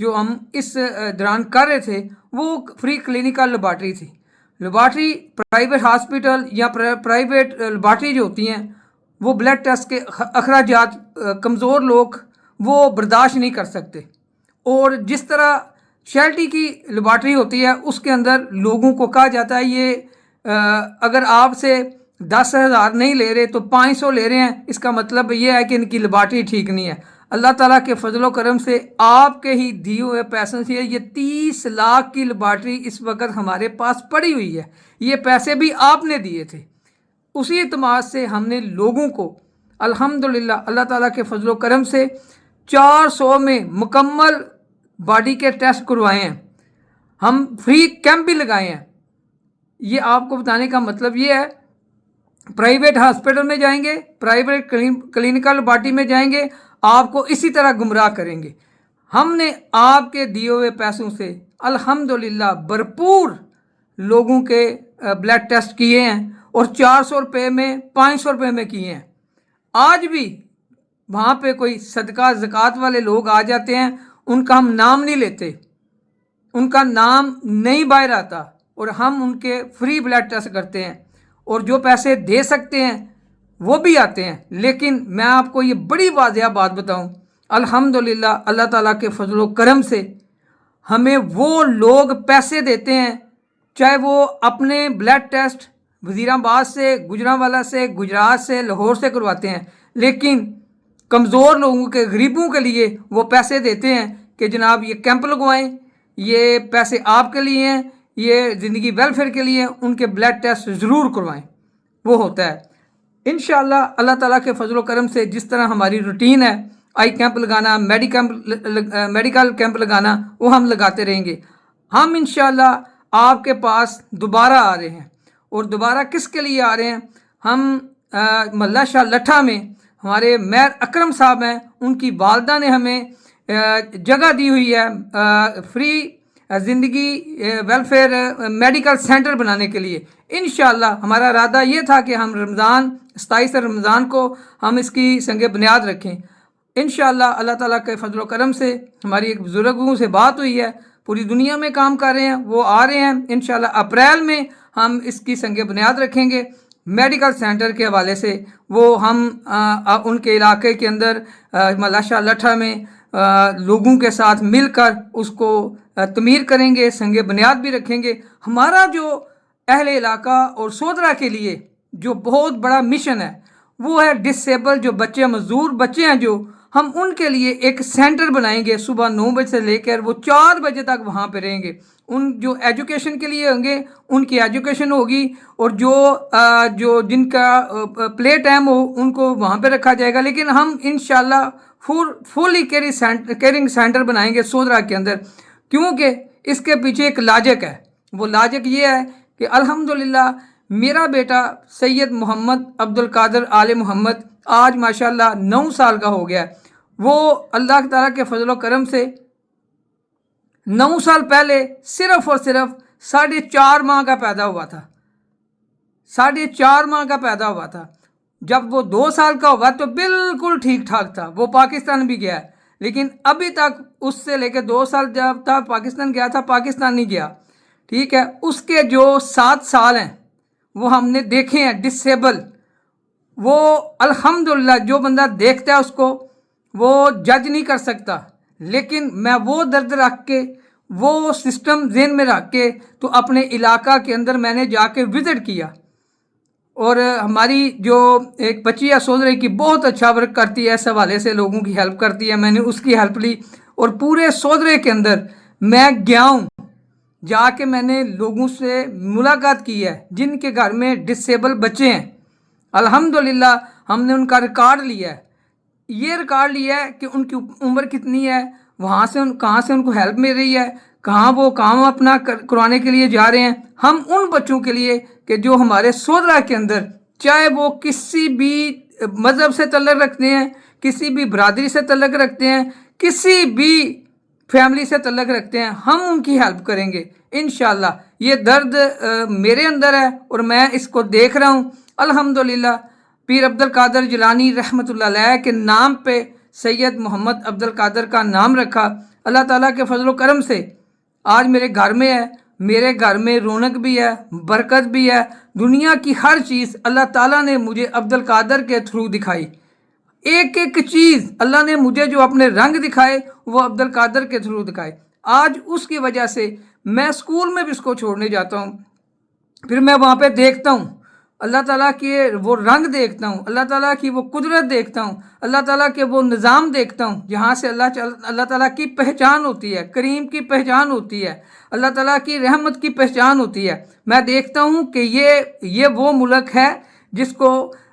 جو ہم اس دوران کر رہے تھے وہ فری کلینکل لیبارٹری تھی. لیبارٹری پرائیویٹ ہاسپٹل یا پرائیویٹ لیبارٹری جو ہوتی ہیں وہ بلڈ ٹیسٹ کے اخراجات کمزور لوگ وہ برداشت نہیں کر سکتے. اور جس طرح چیریٹی کی لیبارٹری ہوتی ہے اس کے اندر لوگوں کو کہا جاتا ہے یہ اگر آپ سے 10,000 نہیں لے رہے تو 500 لے رہے ہیں، اس کا مطلب یہ ہے کہ ان کی لیبارٹری ٹھیک نہیں ہے. اللہ تعالیٰ کے فضل و کرم سے آپ کے ہی دیے ہوئے پیسوں سے یہ 30 لاکھ کی لیبارٹری اس وقت ہمارے پاس پڑی ہوئی ہے. یہ پیسے بھی آپ نے دیے تھے. اسی اعتماد سے ہم نے لوگوں کو الحمدللہ اللہ تعالیٰ کے فضل و کرم سے 400 میں مکمل باڈی کے ٹیسٹ کروائے ہیں. ہم فری کیمپ بھی لگائے ہیں. یہ آپ کو بتانے کا مطلب یہ ہے، پرائیویٹ ہاسپٹل میں جائیں گے، پرائیویٹ کلینکل لیبارٹری میں جائیں گے، آپ کو اسی طرح گمراہ کریں گے. ہم نے آپ کے دیے ہوئے پیسوں سے الحمدللہ بھرپور لوگوں کے بلڈ ٹیسٹ کیے ہیں اور 400 روپے میں 500 روپے میں کیے ہیں. آج بھی وہاں پہ کوئی صدقہ زکوٰۃ والے لوگ آ جاتے ہیں، ان کا ہم نام نہیں لیتے، ان کا نام نہیں باہر آتا، اور ہم ان کے فری بلڈ ٹیسٹ کرتے ہیں. اور جو پیسے دے سکتے ہیں وہ بھی آتے ہیں. لیکن میں آپ کو یہ بڑی واضح بات بتاؤں، الحمدللہ اللہ تعالیٰ کے فضل و کرم سے ہمیں وہ لوگ پیسے دیتے ہیں، چاہے وہ اپنے بلڈ ٹیسٹ وزیر آباد سے، گجرانوالہ سے، گجرات سے، لاہور سے کرواتے ہیں، لیکن کمزور لوگوں کے، غریبوں کے لیے وہ پیسے دیتے ہیں کہ جناب یہ کیمپ لگوائیں، یہ پیسے آپ کے لیے ہیں، یہ زندگی ویلفیئر کے لیے، ان کے بلڈ ٹیسٹ ضرور کروائیں. وہ ہوتا ہے انشاءاللہ اللہ تعالیٰ کے فضل و کرم سے. جس طرح ہماری روٹین ہے آئی کیمپ لگانا، میڈیکل کیمپ لگانا، وہ ہم لگاتے رہیں گے. ہم انشاءاللہ آپ کے پاس دوبارہ آ رہے ہیں. اور دوبارہ کس کے لیے آ رہے ہیں؟ ہم محلہ شاہ لٹھا میں ہمارے میر اکرم صاحب ہیں، ان کی والدہ نے ہمیں جگہ دی ہوئی ہے فری زندگی ویلفیئر میڈیکل سینٹر بنانے کے لیے. انشاءاللہ ہمارا ارادہ یہ تھا کہ ہم 27 رمضان کو ہم اس کی سنگ بنیاد رکھیں. انشاءاللہ اللہ تعالیٰ کے فضل و کرم سے ہماری ایک بزرگوں سے بات ہوئی ہے، پوری دنیا میں کام کر رہے ہیں، وہ آ رہے ہیں. انشاءاللہ اپریل میں ہم اس کی سنگ بنیاد رکھیں گے میڈیکل سینٹر کے حوالے سے. وہ ہم ان کے علاقے کے اندر محلہ شاہ لٹھا میں لوگوں کے ساتھ مل کر اس کو تعمیر کریں گے، سنگ بنیاد بھی رکھیں گے. ہمارا جو اہل علاقہ اور سودرا کے لیے جو بہت بڑا مشن ہے وہ ہے ڈسیبل جو بچے، مزدور بچے ہیں، جو ہم ان کے لیے ایک سینٹر بنائیں گے. صبح 9 بجے سے لے کر وہ 4 بجے تک وہاں پہ رہیں گے. ان جو ایجوکیشن کے لیے ہوں گے ان کی ایجوکیشن ہوگی، اور جو جن کا پلے ٹائم ہو ان کو وہاں پہ رکھا جائے گا. لیکن ہم انشاءاللہ فلی کیئرنگ سینٹر بنائیں گے سودرا کے اندر، کیونکہ اس کے پیچھے ایک لاجک ہے. وہ لاجک یہ ہے کہ الحمدللہ میرا بیٹا سید محمد عبد القادر آل محمد آج ماشاءاللہ 9 سال کا ہو گیا. وہ اللہ تعالیٰ کے فضل و کرم سے 9 سال پہلے صرف اور صرف 4.5 ماہ کا پیدا ہوا تھا. 4.5 ماہ کا پیدا ہوا تھا. جب وہ 2 سال کا ہوا تو بالکل ٹھیک ٹھاک تھا. وہ پاکستان بھی گیا ہے، لیکن ابھی تک اس سے لے کے 2 سال جب تھا پاکستان گیا تھا، پاکستان نہیں گیا. ٹھیک ہے، اس کے جو 7 سال ہیں وہ ہم نے دیکھے ہیں ڈسیبل. وہ الحمدللہ جو بندہ دیکھتا ہے اس کو وہ جج نہیں کر سکتا. لیکن میں وہ درد رکھ کے، وہ سسٹم ذہن میں رکھ کے تو اپنے علاقہ کے اندر میں نے جا کے وزٹ کیا. اور ہماری جو ایک بچی ہے سودرے کی، بہت اچھا ورک کرتی ہے، اس حوالے سے لوگوں کی ہیلپ کرتی ہے. میں نے اس کی ہیلپ لی اور پورے سودرے کے اندر میں گیا ہوں. جا کے میں نے لوگوں سے ملاقات کی ہے جن کے گھر میں ڈسیبل بچے ہیں. الحمدللہ ہم نے ان کا ریکارڈ لیا ہے. یہ ریکارڈ لیا ہے کہ ان کی عمر کتنی ہے، وہاں سے کہاں سے ان کو ہیلپ مل رہی ہے، کہاں وہ کام اپنا کروانے کے لیے جا رہے ہیں. ہم ان بچوں کے لیے کہ جو ہمارے سودرا کے اندر، چاہے وہ کسی بھی مذہب سے تعلق رکھتے ہیں، کسی بھی برادری سے تعلق رکھتے ہیں، کسی بھی فیملی سے تعلق رکھتے ہیں، ہم ان کی ہیلپ کریں گے انشاءاللہ. یہ درد میرے اندر ہے اور میں اس کو دیکھ رہا ہوں. الحمدللہ پیر عبد القادر جیلانی رحمۃ اللہ علیہ کے نام پہ سید محمد عبد القادر کا نام رکھا. اللہ تعالیٰ کے فضل و کرم سے آج میرے گھر میں ہے، میرے گھر میں رونق بھی ہے، برکت بھی ہے، دنیا کی ہر چیز اللہ تعالیٰ نے مجھے عبد القادر کے تھرو دکھائی۔ ایک ایک چیز اللہ نے مجھے جو اپنے رنگ دکھائے وہ عبد القادر کے تھرو دکھائے۔ آج اس کی وجہ سے میں اسکول میں بھی اس کو چھوڑنے جاتا ہوں، پھر میں وہاں پہ دیکھتا ہوں اللہ تعالیٰ کے وہ رنگ دیکھتا ہوں، اللہ تعالیٰ کی وہ قدرت دیکھتا ہوں، اللہ تعالیٰ کے وہ نظام دیکھتا ہوں جہاں سے اللہ تعالیٰ کی پہچان ہوتی ہے، کریم کی پہچان ہوتی ہے، اللہ تعالیٰ کی رحمت کی پہچان ہوتی ہے۔ میں دیکھتا ہوں کہ یہ وہ ملک ہے جس کو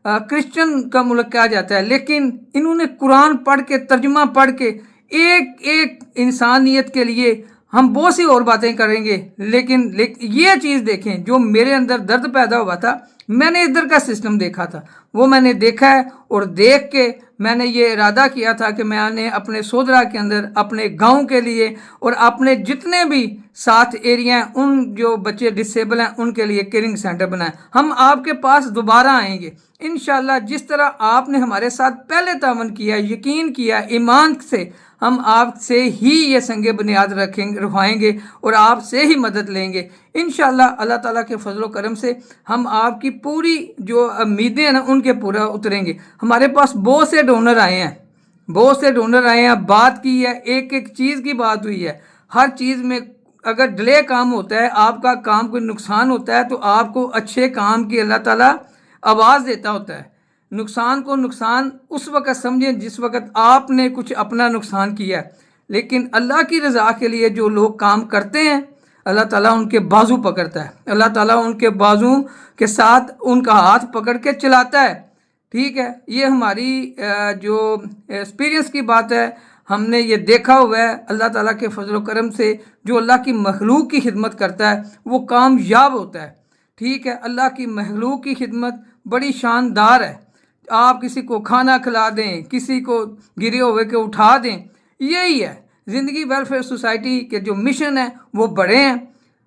کرسچن کا ملک کہا جاتا ہے، لیکن انہوں نے قرآن پڑھ کے، ترجمہ پڑھ کے، ایک ایک انسانیت کے لیے ہم بہت سی اور باتیں کریں گے، لیکن یہ چیز دیکھیں جو میرے اندر درد پیدا ہوا تھا، میں نے ادھر کا سسٹم دیکھا تھا، وہ میں نے دیکھا ہے، اور دیکھ کے میں نے یہ ارادہ کیا تھا کہ میں نے اپنے سودرا کے اندر، اپنے گاؤں کے لیے اور اپنے جتنے بھی ساتھ ایریا ہیں، ان جو بچے ڈسیبل ہیں ان کے لیے کیئرنگ سینٹر بنائیں۔ ہم آپ کے پاس دوبارہ آئیں گے انشاءاللہ، جس طرح آپ نے ہمارے ساتھ پہلے تعاون کیا، یقین کیا، ایمان سے، ہم آپ سے ہی یہ سنگ بنیاد رکھوائیں گے اور آپ سے ہی مدد لیں گے انشاءاللہ۔ اللہ تعالیٰ کے فضل و کرم سے ہم آپ کی پوری جو امیدیں ہیں نا ان کے پورا اتریں گے۔ ہمارے پاس بہت سے ڈونر آئے ہیں، بات کی ہے، ایک ایک چیز کی بات ہوئی ہے، ہر چیز میں اگر ڈیلے کام ہوتا ہے، آپ کا کام کوئی نقصان ہوتا ہے تو آپ کو اچھے کام کی اللہ تعالیٰ آواز دیتا ہوتا ہے۔ نقصان کو نقصان اس وقت سمجھیں جس وقت آپ نے کچھ اپنا نقصان کیا ہے، لیکن اللہ کی رضا کے لیے جو لوگ کام کرتے ہیں اللہ تعالیٰ ان کے بازو پکڑتا ہے، اللہ تعالیٰ ان کے بازو کے ساتھ ان کا ہاتھ پکڑ کے چلاتا ہے۔ ٹھیک ہے، یہ ہماری جو ایکسپیرینس کی بات ہے، ہم نے یہ دیکھا ہوا ہے۔ اللہ تعالیٰ کے فضل و کرم سے جو اللہ کی مخلوق کی خدمت کرتا ہے وہ کامیاب ہوتا ہے۔ ٹھیک ہے، اللہ کی مخلوق کی خدمت بڑی شاندار ہے۔ آپ کسی کو کھانا کھلا دیں، کسی کو گرے ہوئے کے اٹھا دیں، یہی ہے زندگی ویلفیئر سوسائٹی کے جو مشن ہیں وہ بڑے ہیں،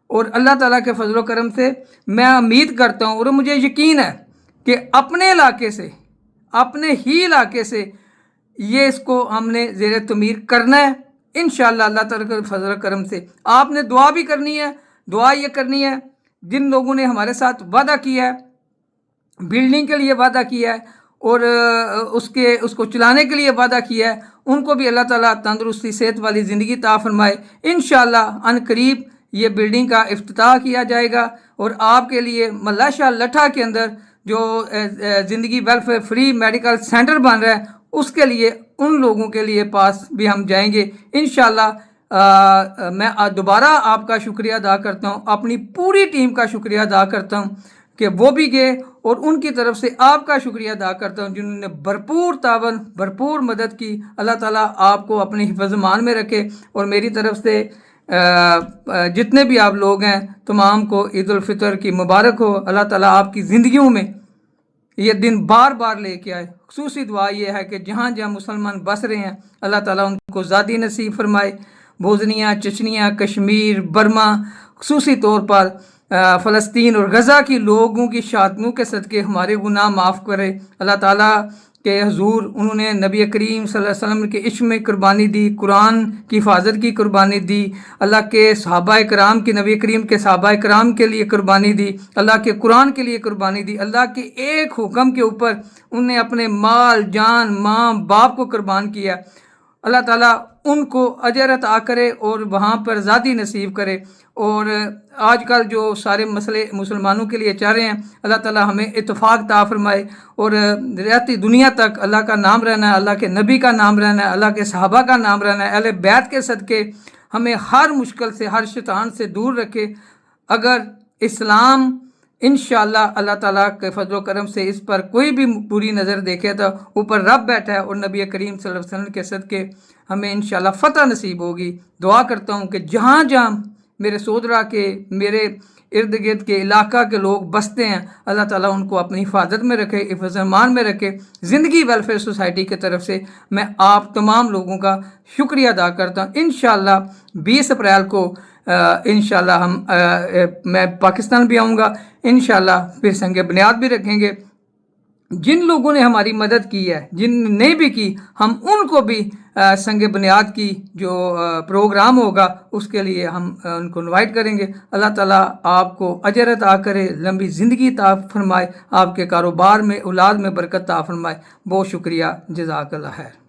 اور اللہ تعالیٰ کے فضل و کرم سے میں امید کرتا ہوں اور مجھے یقین ہے کہ اپنے علاقے سے، اپنے ہی علاقے سے یہ اس کو ہم نے زیر تعمیر کرنا ہے انشاءاللہ اللہ تعالیٰ کے فضل و کرم سے۔ آپ نے دعا بھی کرنی ہے، دعا یہ کرنی ہے جن لوگوں نے ہمارے ساتھ وعدہ کیا ہے، بلڈنگ کے لیے وعدہ کیا ہے اور اس کو چلانے کے لیے وعدہ کیا ہے، ان کو بھی اللہ تعالیٰ تندرستی، صحت والی زندگی عطا فرمائے۔ انشاءاللہ ان قریب یہ بلڈنگ کا افتتاح کیا جائے گا، اور آپ کے لیے ملاشا لٹھا کے اندر جو زندگی ویلفیئر فری میڈیکل سینٹر بن رہا ہے اس کے لیے، ان لوگوں کے لیے پاس بھی ہم جائیں گے انشاءاللہ۔ میں دوبارہ آپ کا شکریہ ادا کرتا ہوں، اپنی پوری ٹیم کا شکریہ ادا کرتا ہوں کہ وہ بھی گئے، اور ان کی طرف سے آپ کا شکریہ ادا کرتا ہوں جنہوں نے بھرپور تعاون، بھرپور مدد کی۔ اللہ تعالیٰ آپ کو اپنے حفظ امان میں رکھے، اور میری طرف سے جتنے بھی آپ لوگ ہیں تمام کو عید الفطر کی مبارک ہو۔ اللہ تعالیٰ آپ کی زندگیوں میں یہ دن بار بار لے کے آئے۔ خصوصی دعا یہ ہے کہ جہاں جہاں مسلمان بس رہے ہیں اللہ تعالیٰ ان کو ذاتی نصیب فرمائے۔ بوزنیا، چچنیا، کشمیر، برما، خصوصی طور پر فلسطین اور غزہ کی لوگوں کی شہادتوں کے صدقے ہمارے گناہ معاف کرے۔ اللہ تعالیٰ کے حضور انہوں نے نبی کریم صلی اللہ علیہ وسلم کے عشق میں قربانی دی، قرآن کی حفاظت کی قربانی دی، اللہ کے صحابہ کرام کی، نبی کریم کے صحابہ کرام کے لیے قربانی دی، اللہ کے قرآن کے لیے قربانی دی، اللہ کے ایک حکم کے اوپر انہوں نے اپنے مال، جان، ماں، باپ کو قربان کیا۔ اللہ تعالیٰ ان کو اجر عطا کرے اور وہاں پر ذاتی نصیب کرے۔ اور آج کل جو سارے مسئلے مسلمانوں کے لیے چل رہے ہیں اللہ تعالیٰ ہمیں اتفاق عطا فرمائے، اور رہتی دنیا تک اللہ کا نام رہنا ہے، اللہ کے نبی کا نام رہنا ہے، اللہ کے صحابہ کا نام رہنا ہے، اہل بیت کے صدقے ہمیں ہر مشکل سے، ہر شیطان سے دور رکھے۔ اگر اسلام انشاءاللہ اللہ تعالیٰ کے فضل و کرم سے اس پر کوئی بھی بری نظر دیکھے تو اوپر رب بیٹھا ہے، اور نبی کریم صلی اللہ علیہ وسلم کے صدقے ہمیں انشاءاللہ فتح نصیب ہوگی۔ دعا کرتا ہوں کہ جہاں جہاں میرے سودرا کے، میرے ارد گرد کے علاقہ کے لوگ بستے ہیں اللہ تعالیٰ ان کو اپنی حفاظت میں رکھے، حفظ امان میں رکھے۔ زندگی ویلفیئر سوسائٹی کی طرف سے میں آپ تمام لوگوں کا شکریہ ادا کرتا ہوں۔ انشاءاللہ 20 اپریل کو انشاءاللہ میں پاکستان بھی آؤں گا، انشاءاللہ پھر سنگ بنیاد بھی رکھیں گے۔ جن لوگوں نے ہماری مدد کی ہے، جن نے بھی کی، ہم ان کو بھی سنگ بنیاد کی جو پروگرام ہوگا اس کے لیے ہم ان کو انوائٹ کریں گے۔ اللہ تعالیٰ آپ کو اجر عطا کرے، لمبی زندگی عطا فرمائے، آپ کے کاروبار میں، اولاد میں برکت عطا فرمائے۔ بہت شکریہ، جزاک اللہ خیر۔